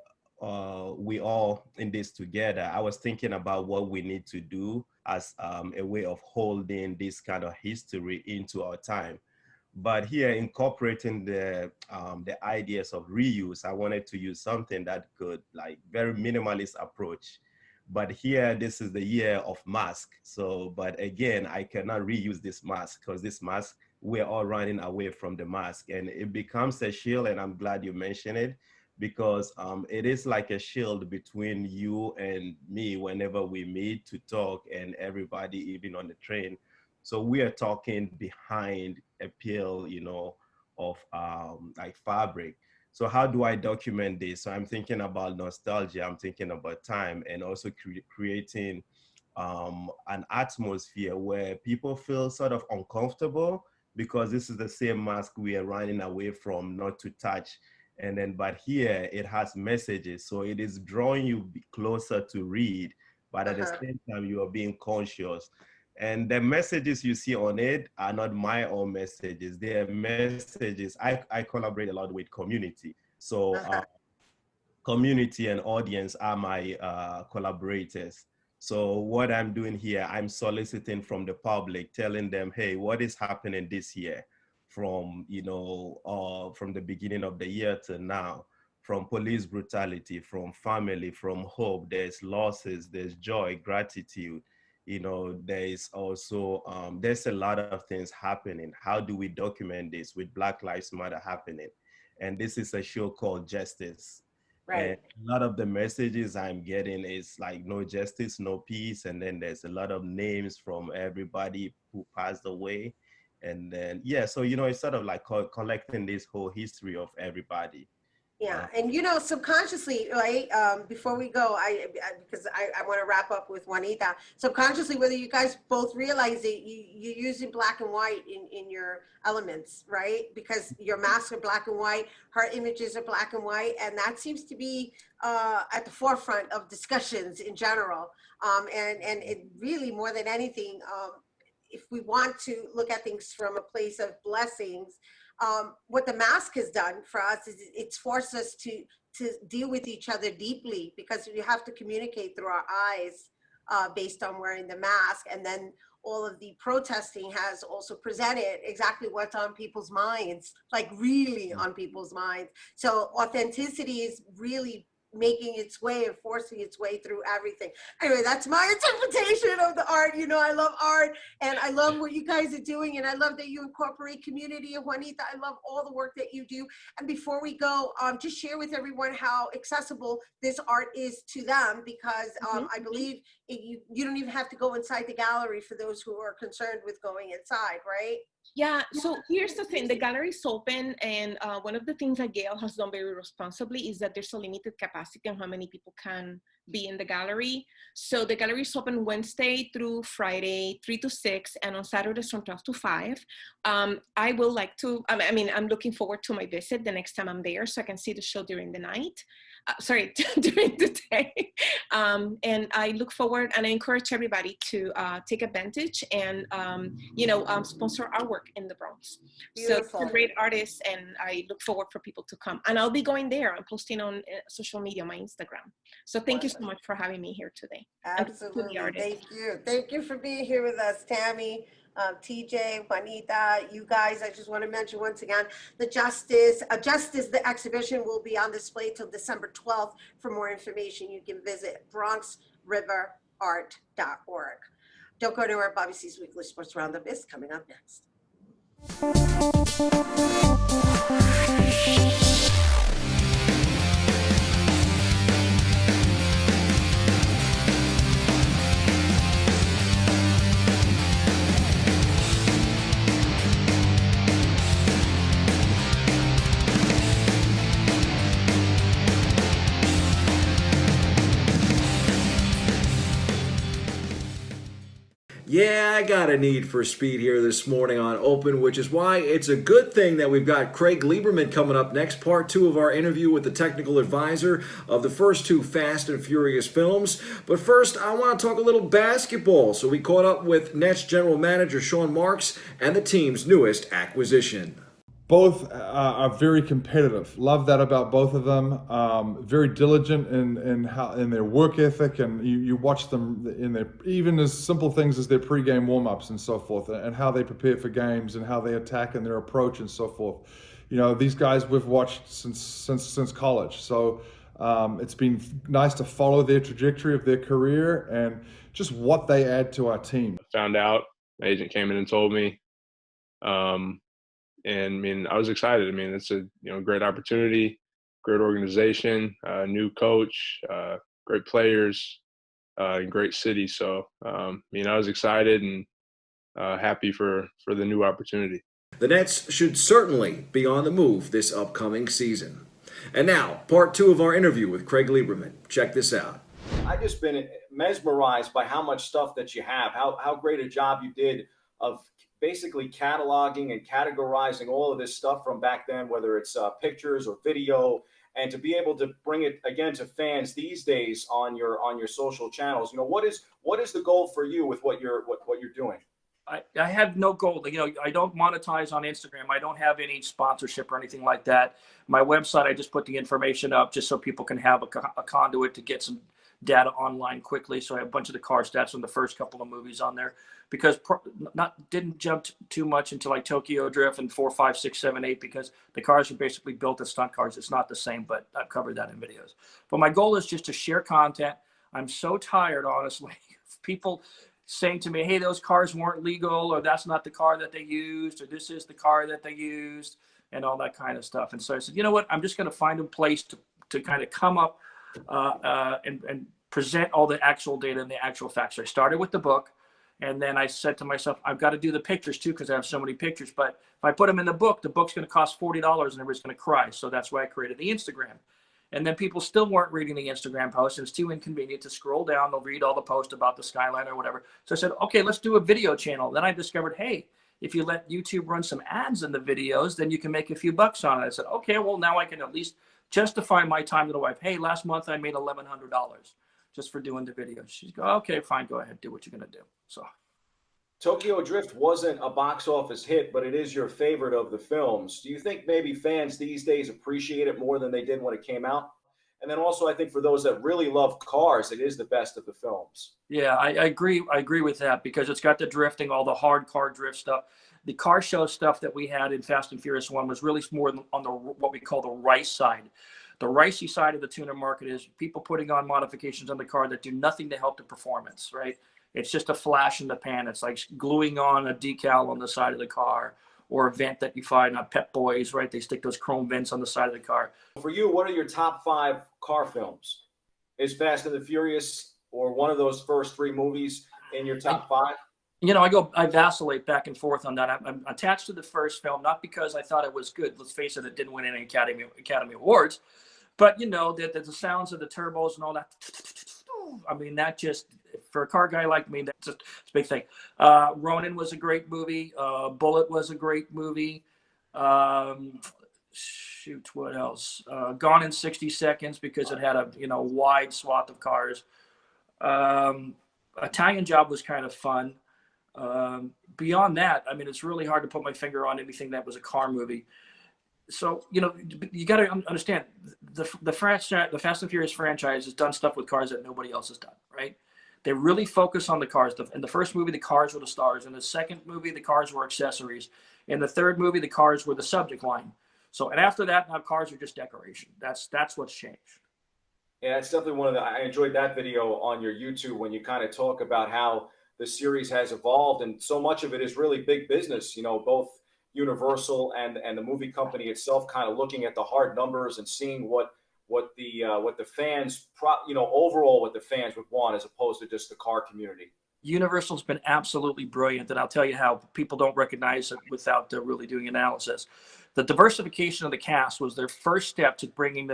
all in this together. I was thinking about what we need to do as a way of holding this kind of history into our time. But here, incorporating the ideas of reuse, I wanted to use something that could, like, very minimalist approach. But here, this is the year of mask. So, but again, I cannot reuse this mask because this mask we're all running away from the mask, and it becomes a shield. And I'm glad you mentioned it, because it is like a shield between you and me whenever we meet to talk, and everybody, even on the train. So we are talking behind a peel, of like fabric. So how do I document this? So I'm thinking about nostalgia, I'm thinking about time, and also creating an atmosphere where people feel sort of uncomfortable, because this is the same mask we are running away from, not to touch. And then, but here it has messages. So it is drawing you closer to read, but at the same time, you are being conscious. And the messages you see on it are not my own messages. They are messages. I collaborate a lot with community. So community and audience are my collaborators. So what I'm doing here, I'm soliciting from the public, telling them, hey, what is happening this year from, from the beginning of the year to now, from police brutality, from family, from hope, there's losses, there's joy, gratitude. There is also, there's a lot of things happening. How do we document this with Black Lives Matter happening? And this is a show called Justice. Right. And a lot of the messages I'm getting is like no justice, no peace. And then there's a lot of names from everybody who passed away. And then, yeah, so, it's sort of like collecting this whole history of everybody. Yeah, and subconsciously, right? Before we go, because I want to wrap up with Juanita. Subconsciously, whether you guys both realize it, you're using black and white in your elements, right? Because your masks are black and white, her images are black and white, and that seems to be at the forefront of discussions in general. And it really, more than anything, if we want to look at things from a place of blessings, what the mask has done for us is it's forced us to deal with each other deeply, because we have to communicate through our eyes based on wearing the mask. And then all of the protesting has also presented exactly what's on people's minds, like really on people's minds. So authenticity is really making its way and forcing its way through everything. Anyway, that's my interpretation of the art. I love art, and I love what you guys are doing, and I love that you incorporate community. And Juanita, I love all the work that you do. And before we go, just share with everyone how accessible this art is to them, because I believe you don't even have to go inside the gallery for those who are concerned with going inside, right? Yeah, so here's the thing, the gallery is open, and one of the things that Gail has done very responsibly is that there's a limited capacity on how many people can be in the gallery. So the gallery is open Wednesday through Friday, 3 to 6, and on Saturdays from 12 to 5. I will like to, I'm looking forward to my visit the next time I'm there, so I can see the show during the night. During the day. And I look forward, and I encourage everybody to take advantage and, sponsor our work in the Bronx. Beautiful. So great artists, and I look forward for people to come. And I'll be going there. I'm posting on social media, my Instagram. So thank you so much for having me here today. Absolutely. Thank you. Thank you for being here with us, Tammy. TJ, Juanita, you guys, I just want to mention once again, the Justice, the exhibition will be on display till December 12th. For more information, you can visit bronxriverart.org. Don't go anywhere. Bobby C's Weekly Sports Roundup is coming up next. Yeah, I got a need for speed here this morning on Open, which is why it's a good thing that we've got Craig Lieberman coming up next, part 2 of our interview with the technical advisor of the first 2 Fast and Furious films. But first, I want to talk a little basketball. So we caught up with Nets general manager Sean Marks and the team's newest acquisition. Both are very competitive. Love that about both of them. Very diligent in their work ethic, and you watch them in their, even as simple things as their pre-game warm-ups and so forth, and how they prepare for games and how they attack and their approach and so forth. These guys we've watched since college, so it's been nice to follow their trajectory of their career and just what they add to our team. Found out, my agent came in and told me And I mean, I was excited. I mean, it's a great opportunity, great organization, new coach, great players, and great city. So I mean, I was excited and happy for the new opportunity. The Nets should certainly be on the move this upcoming season. And now, part 2 of our interview with Craig Lieberman. Check this out. I've just been mesmerized by how much stuff that you have, how great a job you did of basically cataloging and categorizing all of this stuff from back then, whether it's pictures or video, and to be able to bring it again to fans these days on your social channels. What is the goal for you with what you're doing? I have no goal. I don't monetize on Instagram. I don't have any sponsorship or anything like that. My website, I just put the information up just so people can have a conduit to get some data online quickly. So I have a bunch of the car stats from the first couple of movies on there, because didn't jump too much into like Tokyo Drift and 4, 5, 6, 7, 8, because the cars are basically built as stunt cars. It's not the same, but I've covered that in videos. But my goal is just to share content. I'm so tired, honestly, of people saying to me, hey, those cars weren't legal, or that's not the car that they used, or this is the car that they used, and all that kind of stuff. And so I said, you know what, I'm just going to find a place to kind of come up and present all the actual data and the actual facts. So I started with the book, and then I said to myself, I've got to do the pictures too, because I have so many pictures. But if I put them in the book's going to cost $40 and everybody's going to cry. So that's why I created the Instagram. And then people still weren't reading the Instagram posts. It's too inconvenient to scroll down. They'll read all the posts about the skyline or whatever. So I said, okay, let's do a video channel. Then I discovered, hey, if you let YouTube run some ads in the videos, then you can make a few bucks on it. I said, okay, well, now I can at least justify my time to the wife. Hey, last month I made $1,100 just for doing the videos. She's go, okay, fine, go ahead, do what you're going to do. So Tokyo Drift wasn't a box office hit, but it is your favorite of the films. Do you think maybe fans these days appreciate it more than they did when it came out? And then also, I think for those that really love cars, it is the best of the films. Yeah, I agree. I agree with that, because it's got the drifting, all the hard car drift stuff. The car show stuff that we had in Fast and Furious 1 was really more on the what we call the rice side. The ricey side of the tuner market is people putting on modifications on the car that do nothing to help the performance, right? It's just a flash in the pan. It's like gluing on a decal on the side of the car, or a vent that you find on Pep Boys, right? They stick those chrome vents on the side of the car. For you, what are your top 5 car films? Is Fast and the Furious or one of those first 3 movies in your top 5? I vacillate back and forth on that. I'm attached to the first film, not because I thought it was good. Let's face it, it didn't win any Academy Awards. But, the sounds of the turbos and all that, I mean, that just, for a car guy like me, that's a big thing. Ronin was a great movie. Bullet was a great movie. Shoot, what else? Gone in 60 Seconds, because it had a, wide swath of cars. Italian Job was kind of fun. Beyond that, I mean, it's really hard to put my finger on anything that was a car movie. So, you got to understand, the Fast and Furious franchise has done stuff with cars that nobody else has done, right? They really focus on the cars. In the first movie, the cars were the stars. In the second movie, the cars were accessories. In the third movie, the cars were the subject line. So, and after that, now cars are just decoration. That's what's changed. Yeah, it's definitely I enjoyed that video on your YouTube when you kind of talk about how the series has evolved, and so much of it is really big business, both Universal and the movie company itself kind of looking at the hard numbers and seeing what the fans, overall what the fans would want, as opposed to just the car community. Universal's been absolutely brilliant, and I'll tell you how people don't recognize it without really doing analysis. The diversification of the cast was their first step to bringing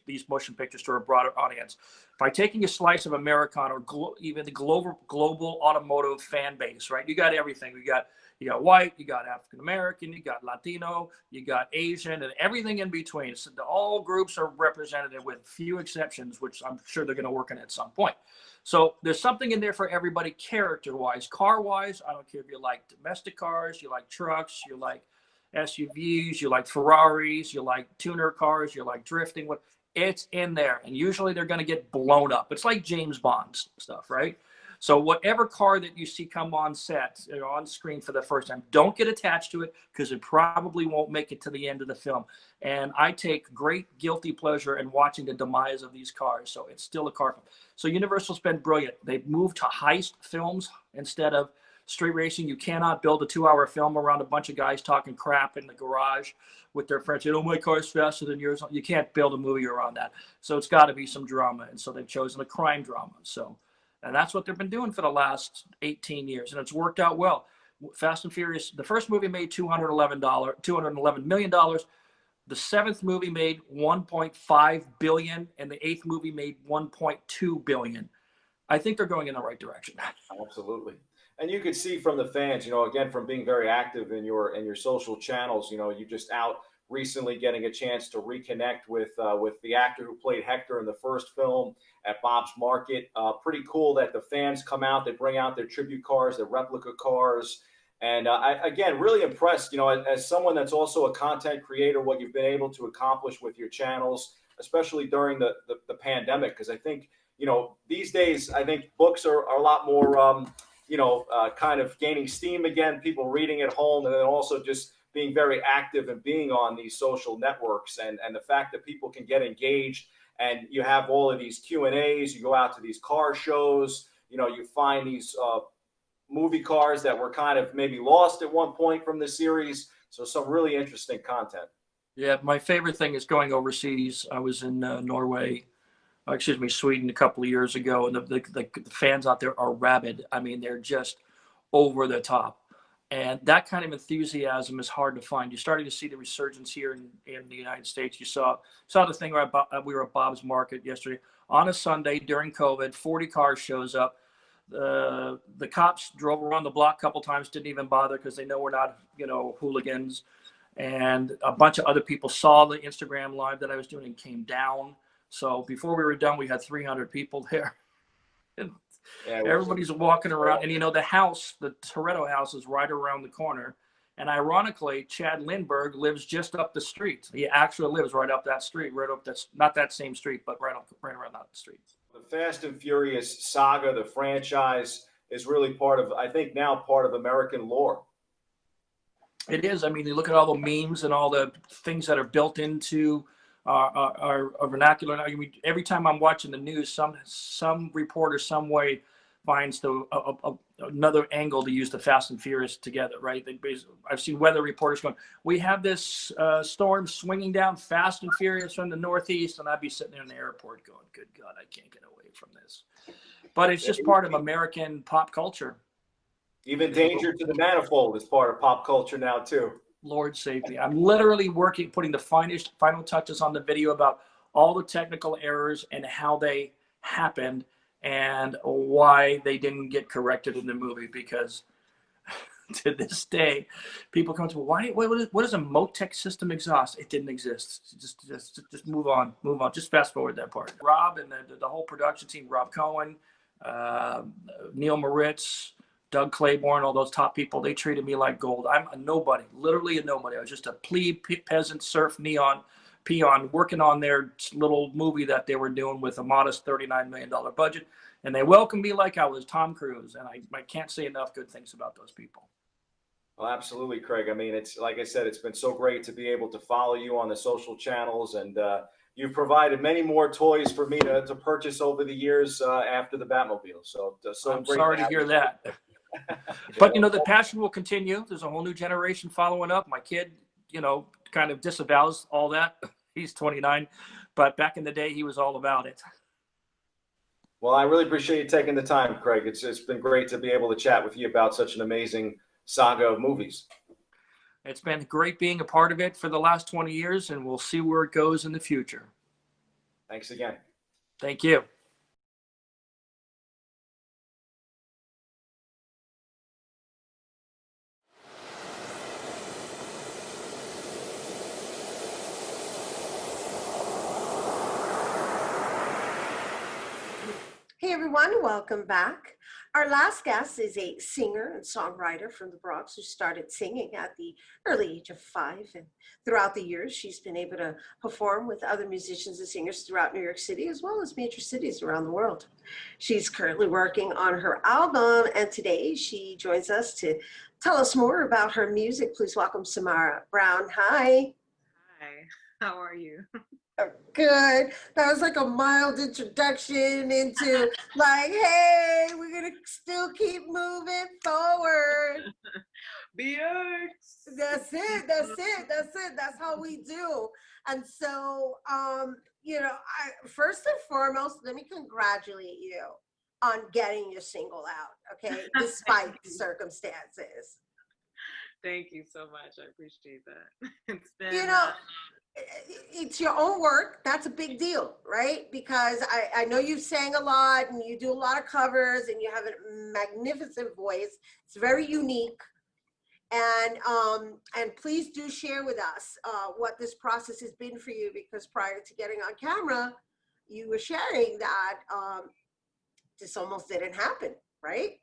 these motion pictures to a broader audience. By taking a slice of Americana, or even the global automotive fan base, right? You got everything. You got white, you got African American, you got Latino, you got Asian, and everything in between. So all groups are represented, with few exceptions, which I'm sure they're going to work on at some point. So there's something in there for everybody, character-wise. Car-wise, I don't care if you like domestic cars, you like trucks, you like SUVs, you like Ferraris, you like tuner cars, you like drifting. It's in there, and usually they're going to get blown up. It's like James Bond stuff, right? So whatever car that you see come on set, on screen for the first time, don't get attached to it, because it probably won't make it to the end of the film. And I take great guilty pleasure in watching the demise of these cars. So it's still a car film. So Universal's been brilliant. They've moved to heist films instead of street racing. You cannot build a 2-hour film around a bunch of guys talking crap in the garage with their friends. Oh, my car's faster than yours. You can't build a movie around that. So it's got to be some drama. And so they've chosen a crime drama. So, and that's what they've been doing for the last 18 years. And it's worked out well. Fast and Furious, the first movie made $211 million. The 7th movie made $1.5 billion, and the 8th movie made $1.2 billion. I think they're going in the right direction. Absolutely. And you could see from the fans, again, from being very active in your social channels, you just out recently getting a chance to reconnect with the actor who played Hector in the first film at Bob's Market. Pretty cool that the fans come out, they bring out their tribute cars, their replica cars. And again, really impressed, as someone that's also a content creator, what you've been able to accomplish with your channels, especially during the pandemic. Because I think, these days, I think books are a lot more, kind of gaining steam again, people reading at home, and then also just being very active and being on these social networks, and the fact that people can get engaged, and you have all of these Q&As, you go out to these car shows, you find these movie cars that were kind of maybe lost at one point from the series. So some really interesting content. Yeah, my favorite thing is going overseas. I was in Sweden a couple of years ago, and the fans out there are rabid. I mean, they're just over the top. And that kind of enthusiasm is hard to find. You're starting to see the resurgence here in the United States. You saw the thing where we were at Bob's Market yesterday. On a Sunday during COVID, 40 cars shows up. The cops drove around the block a couple times, didn't even bother because they know we're not, hooligans. And a bunch of other people saw the Instagram live that I was doing and came down. So before we were done, we had 300 people there. And yeah, everybody's walking around. And, the house, the Toretto house, is right around the corner. And ironically, Chad Lindbergh lives just up the street. He actually lives right up that street, not that same street, but right around that street. The Fast and Furious saga, the franchise, is really part of American lore. It is. I mean, you look at all the memes and all the things that are built into our vernacular. I mean, every time I'm watching the news, some reporter, some way finds another angle to use the Fast and Furious together, right? I've seen weather reporters going, we have this storm swinging down Fast and Furious from the Northeast, and I'd be sitting there in the airport going, good God, I can't get away from this. But it's just part of American pop culture. Even Danger to the Manifold is part of pop culture now, too. Lord save me. I'm literally putting the final touches on the video about all the technical errors and how they happened and why they didn't get corrected in the movie, because to this day, people come to me, what is a Motec system exhaust? It didn't exist. Just move on. Just fast forward that part. Rob and the whole production team, Rob Cohen, Neil Moritz, Doug Claiborne, all those top people, they treated me like gold. I'm a nobody, literally a nobody. I was just a plebe, peasant, serf, peon, working on their little movie that they were doing with a modest $39 million budget. And they welcomed me like I was Tom Cruise. And I can't say enough good things about those people. Well, absolutely, Craig. I mean, it's like I said, it's been so great to be able to follow you on the social channels, and you've provided many more toys for me to purchase over the years after the Batmobile. So I'm sorry to hear that. But, the passion will continue. There's a whole new generation following up. My kid, kind of disavows all that. He's 29, but back in the day, he was all about it. Well, I really appreciate you taking the time, Craig. It's been great to be able to chat with you about such an amazing saga of movies. It's been great being a part of it for the last 20 years, and we'll see where it goes in the future. Thanks again. Thank you. Hey everyone, welcome back. Our last guest is a singer and songwriter from the Bronx who started singing at the early age of 5. And throughout the years, she's been able to perform with other musicians and singers throughout New York City, as well as major cities around the world. She's currently working on her album, and today she joins us to tell us more about her music. Please welcome Samara Brown. Hi. Hi, how are you? Good. That was like a mild introduction into like, hey, we're gonna still keep moving forward. BX. That's it. That's it. That's it. That's how we do. And so, first and foremost, let me congratulate you on getting your single out. Okay, despite the circumstances. Thank you so much. I appreciate that. It's been, It's your own work. That's a big deal, right? Because I know you sang a lot and you do a lot of covers and you have a magnificent voice. It's very unique. And please do share with us what this process has been for you, because prior to getting on camera, you were sharing that this almost didn't happen, right?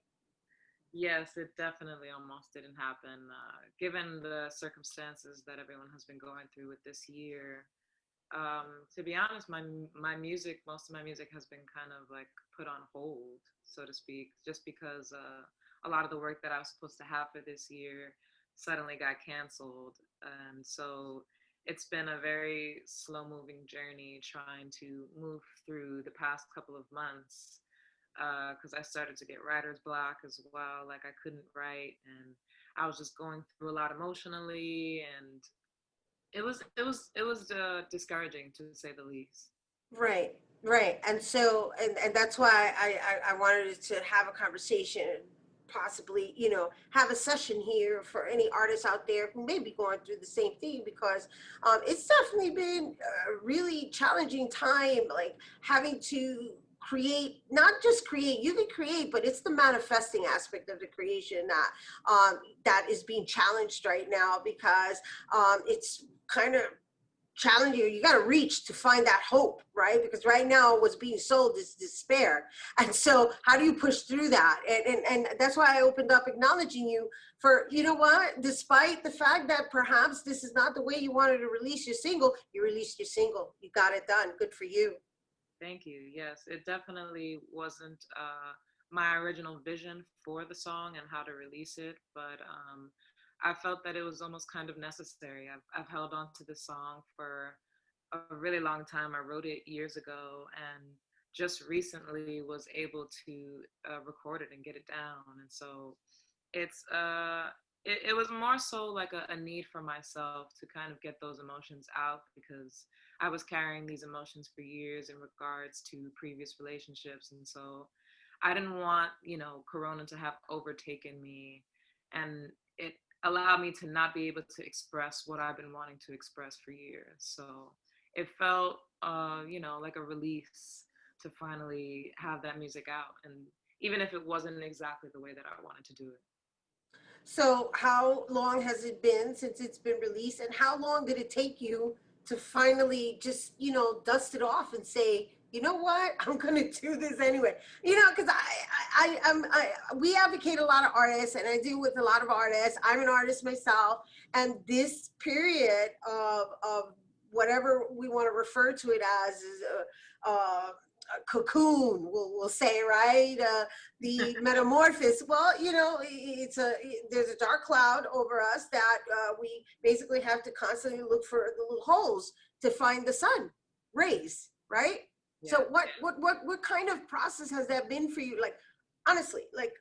Yes, it definitely almost didn't happen. Given the circumstances that everyone has been going through with this year, to be honest, my music, most of my music has been kind of like put on hold, so to speak, just because a lot of the work that I was supposed to have for this year suddenly got canceled. And so it's been a very slow moving journey trying to move through the past couple of months, because I started to get writer's block as well. Like I couldn't write, and I was just going through a lot emotionally, and it was discouraging, to say the least. Right, right. And so, and that's why I wanted to have a conversation, possibly, have a session here for any artists out there who may be going through the same thing, because it's definitely been a really challenging time, like having to create, not just create, you can create, but it's the manifesting aspect of the creation that is being challenged right now, because it's kind of challenging. You got to reach to find that hope, right? Because right now what's being sold is despair. And so how do you push through that? And that's why I opened up acknowledging you for, you know what, despite the fact that perhaps this is not the way you wanted to release your single, you released your single. You got it done. Good for you. Thank you. Yes, it definitely wasn't my original vision for the song and how to release it, but I felt that it was almost kind of necessary. I've held on to this song for a really long time. I wrote it years ago and just recently was able to record it and get it down. And so it's it was more so like a need for myself to kind of get those emotions out, because I was carrying these emotions for years in regards to previous relationships. And so I didn't want, Corona to have overtaken me, and it allowed me to not be able to express what I've been wanting to express for years. So it felt, like a release to finally have that music out. And even if it wasn't exactly the way that I wanted to do it. So how long has it been since it's been released, and how long did it take you to finally just, dust it off and say, you know what, I'm going to do this anyway? Because we advocate a lot of artists, and I deal with a lot of artists. I'm an artist myself, and this period of whatever we want to refer to it as is a cocoon, we'll say, right? The metamorphosis. Well, there's a dark cloud over us that we basically have to constantly look for the little holes to find the sun rays, right? Yeah. So what kind of process has that been for you? Like, honestly, like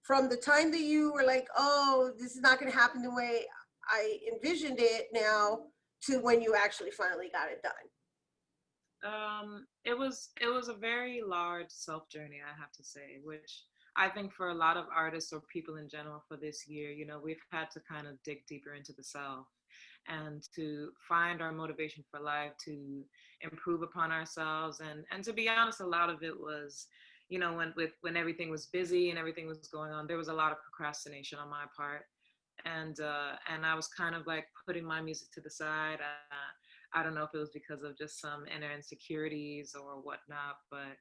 from the time that you were like, oh, this is not going to happen the way I envisioned it now, to when you actually finally got it done? It was a very large self journey, I have to say, which I think for a lot of artists or people in general for this year, we've had to kind of dig deeper into the self and to find our motivation for life, to improve upon ourselves. And to be honest, a lot of it was, when everything was busy and everything was going on, there was a lot of procrastination on my part. And I was kind of like putting my music to the side. I don't know if it was because of just some inner insecurities or whatnot, but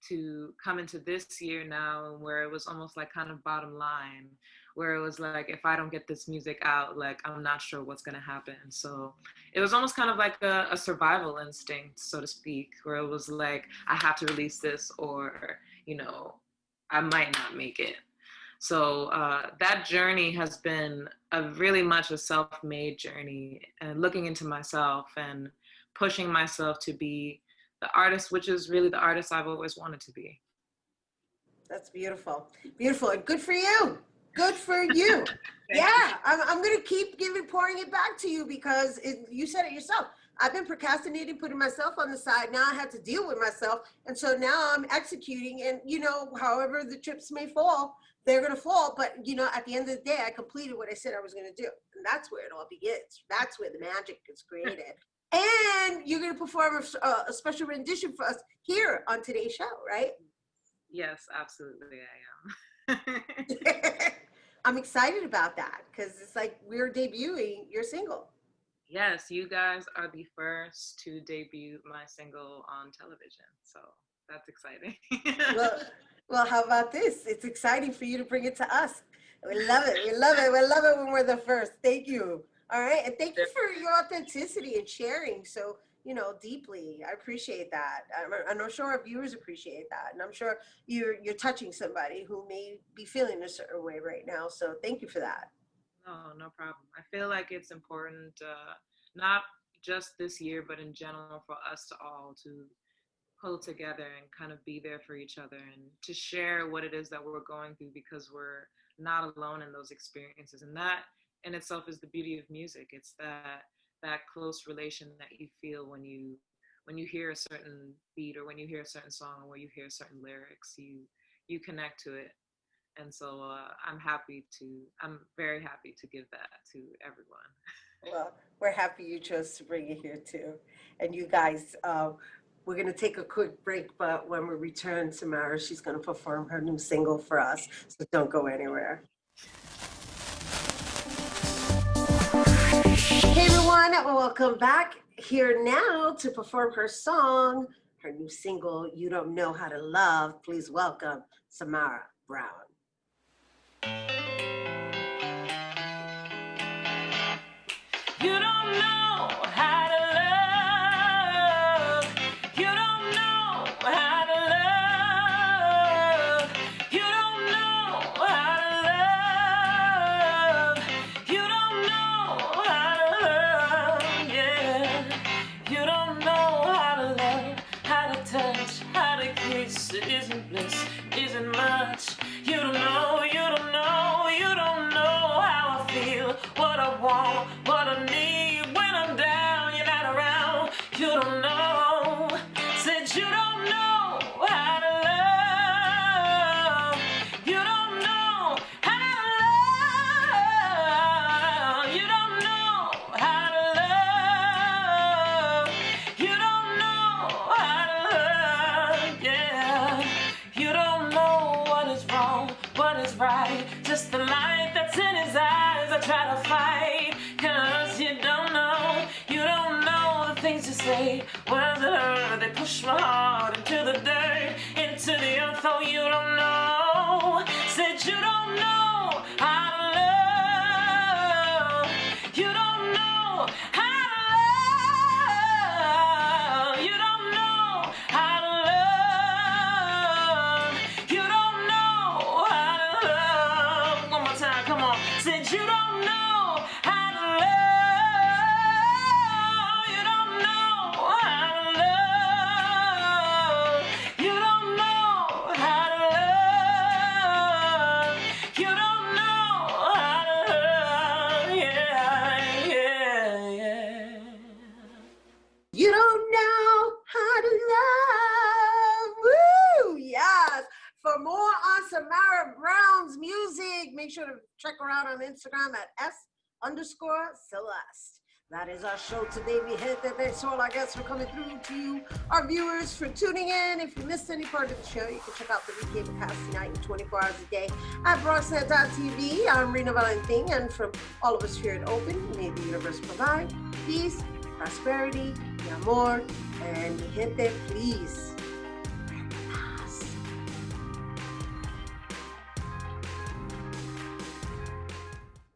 to come into this year now where it was almost like kind of bottom line, where it was like, if I don't get this music out, like, I'm not sure what's going to happen. So it was almost kind of like a survival instinct, so to speak, where it was like, I have to release this or, I might not make it. So that journey has been really much a self-made journey, and looking into myself and pushing myself to be the artist, which is really the artist I've always wanted to be. That's beautiful. Beautiful. And good for you. Good for you. Yeah, I'm going to keep pouring it back to you because you said it yourself. I've been procrastinating, putting myself on the side. Now I had to deal with myself. And so now I'm executing, and, you know, however the chips may fall, they're going to fall. But, you know, at the end of the day, I completed what I said I was going to do. And that's where it all begins. That's where the magic is created. And you're going to perform a special rendition for us here on today's show, right? Yes, absolutely, I am. I'm excited about that because it's like we're debuting your single. Yes, you guys are the first to debut my single on television, so that's exciting. well, how about this? It's exciting for you to bring it to us. We love it. We love it. We love it when we're the first. Thank you. All right, and thank you for your authenticity and sharing so, you know, deeply. I appreciate that. I'm sure our viewers appreciate that, and I'm sure you're touching somebody who may be feeling a certain way right now. So thank you for that. No problem. I feel like it's important, not just this year, but in general for us to all to pull together and kind of be there for each other and to share what it is that we're going through, because we're not alone in those experiences. And that in itself is the beauty of music. It's that close relation that you feel when you hear a certain beat, or when you hear a certain song, or when you hear certain lyrics, you connect to it. And so I'm very happy to give that to everyone. Well, we're happy you chose to bring it here too. And you guys, we're going to take a quick break, but when we return, Samara, she's going to perform her new single for us. So don't go anywhere. Hey everyone, welcome back. Here now to perform her song, her new single, You Don't Know How to Love. Please welcome Samara Brown. You don't know how to love. You don't know how to love. You don't know how to love. You don't know how to love. Yeah. You don't know how to love, how to touch, how to kiss. It isn't bliss, isn't much. You don't know, you don't know, you don't know how I feel, what I want, what I need. When I'm down, you're not around. You don't know, said you don't know how to love. You don't know how to love. You don't know how to love. You don't know how to love, yeah. You don't know what is wrong, what is right. Just the light that's in his eyes I try to fight. Cause you don't know the things you say. Words that hurt, they push my heart into the dirt, into the earth. Oh, you don't know. Said you don't know how to love. You don't know how to love. You don't know how to love. You don't know how to love. One more time, come on. Said you don't know how to love. You don't know how to love. You don't know how to love. You don't know how to love. Yeah, yeah, yeah. You don't know how to love. Woo! Yes. For more on Samara Brown's music, make sure to check her out on Instagram at S_Celeste. That is our show today. We hit that. Thanks all our guests for coming through, to you, our viewers, for tuning in. If you missed any part of the show, you can check out the recap of past tonight 24 hours a day at BronxNet.tv. I'm Rhina Valentin, and from all of us here at Open, may the universe provide peace, prosperity, y amor, and gente, please